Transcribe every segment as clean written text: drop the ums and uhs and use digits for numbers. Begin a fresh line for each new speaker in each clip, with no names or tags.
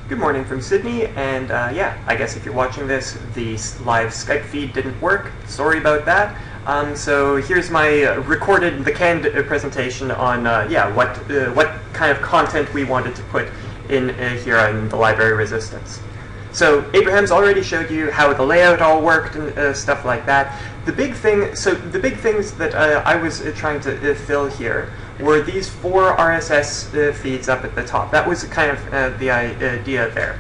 Good morning from Sydney, and yeah, I guess if you're watching this, the live Skype feed didn't work. Sorry about that. So here's my the canned presentation on yeah, what kind of content we wanted to put in here on the library resistance. So Abraham's already showed you how the layout all worked and stuff like that. The big things that I was trying to fill here were these 4 RSS feeds up at the top. That was kind of the idea there.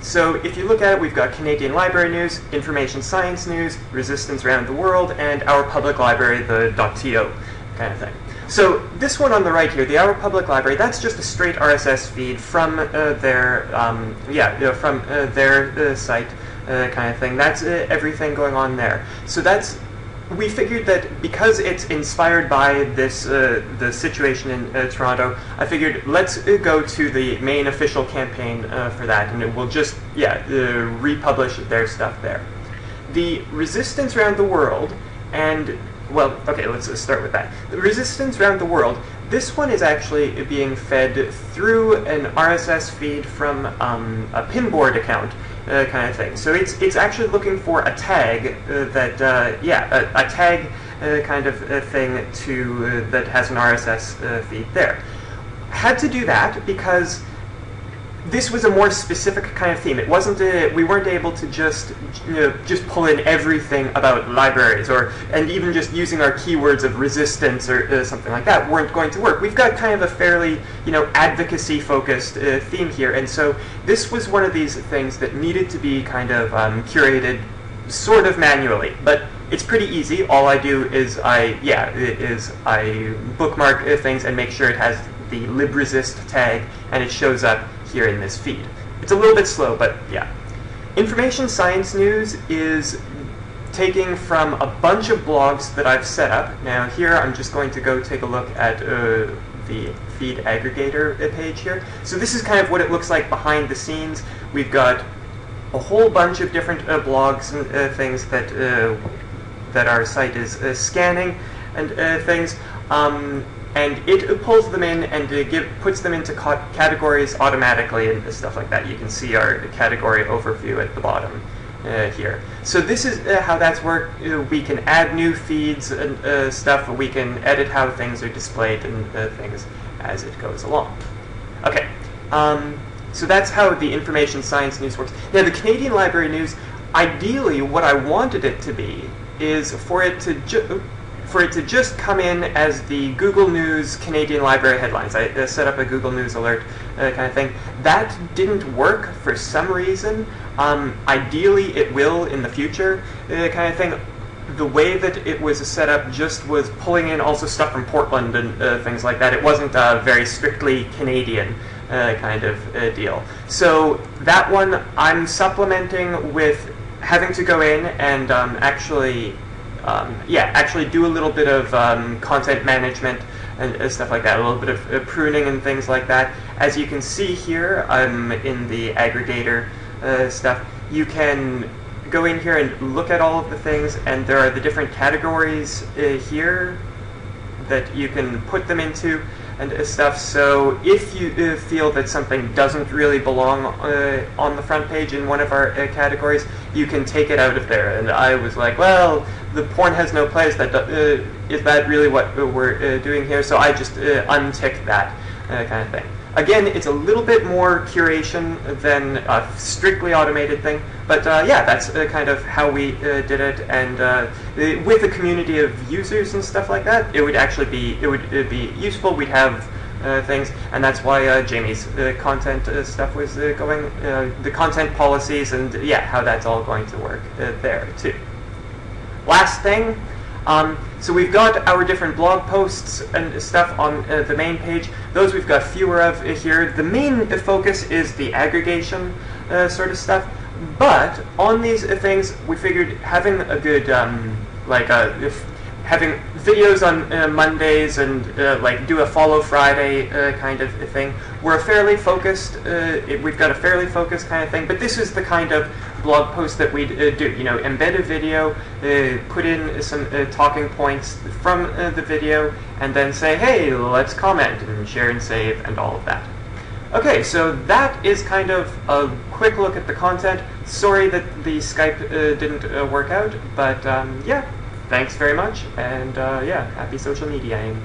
So if you look at it, we've got Canadian Library News, Information Science News, Resistance Around the World, and Our Public Library, the .to kind of thing. So this one on the right here, the Our Public Library, that's just a straight RSS feed from their site kind of thing. That's everything going on there. So we figured that because it's inspired by this the situation in Toronto, I figured let's go to the main official campaign for that, and we'll just republish their stuff there. The Resistance Around the World, and well, okay, let's start with that. The Resistance Around the World, this one is actually being fed through an RSS feed from a Pinboard account. Kind of thing. So it's actually looking for a tag a tag kind of thing that has an RSS feed there. Had to do that because this was a more specific kind of theme. It wasn't we weren't able to just pull in everything about libraries, and even just using our keywords of resistance or something like that weren't going to work. We've got kind of a fairly advocacy focused theme here, and so this was one of these things that needed to be kind of curated sort of manually, but it's pretty easy. All I do is I bookmark things and make sure it has the LibResist tag, and it shows up here in this feed. It's a little bit slow, but yeah. Information Science News is taking from a bunch of blogs that I've set up. Now here I'm just going to go take a look at the feed aggregator page here. So this is kind of what it looks like behind the scenes. We've got a whole bunch of different blogs and things that our site is scanning and things. And it pulls them in and puts them into categories automatically and stuff like that. You can see our category overview at the bottom here. So this is how that's worked. We can add new feeds and stuff. We can edit how things are displayed and things as it goes along. Okay, so that's how the Information Science News works. Now the Canadian Library News, ideally what I wanted it to be is for it to just come in as the Google News Canadian Library headlines. I set up a Google News alert kind of thing. That didn't work for some reason. Ideally, it will in the future kind of thing. The way that it was set up just was pulling in also stuff from Portland and things like that. It wasn't a very strictly Canadian kind of deal. So that one I'm supplementing with having to go in and actually do a little bit of content management and stuff like that, a little bit of pruning and things like that. As you can see here in the aggregator stuff, you can go in here and look at all of the things, and there are the different categories here that you can put them into and stuff. So if you feel that something doesn't really belong on the front page in one of our categories, you can take it out of there. And I was like, well, the porn has no place. Is that really what we're doing here? So I just untick that kind of thing. Again, it's a little bit more curation than a strictly automated thing, but yeah, that's kind of how we did it. And with a community of users and stuff like that, it would actually be useful. We'd have things, and that's why Jamie's content stuff was going, the content policies, and yeah, how that's all going to work there too. Last thing. So we've got our different blog posts and stuff on the main page. Those we've got fewer of here. The main focus is the aggregation sort of stuff. But on these things, we figured having a good, having videos on Mondays and do a follow Friday kind of thing. We're fairly focused. We've got a fairly focused kind of thing. But this is the kind of blog post that we'd do. Embed a video, put in some talking points from the video, and then say, hey, let's comment and share and save and all of that. Okay, so that is kind of a quick look at the content. Sorry that the Skype didn't work out, but yeah, thanks very much, and yeah, happy social mediaing.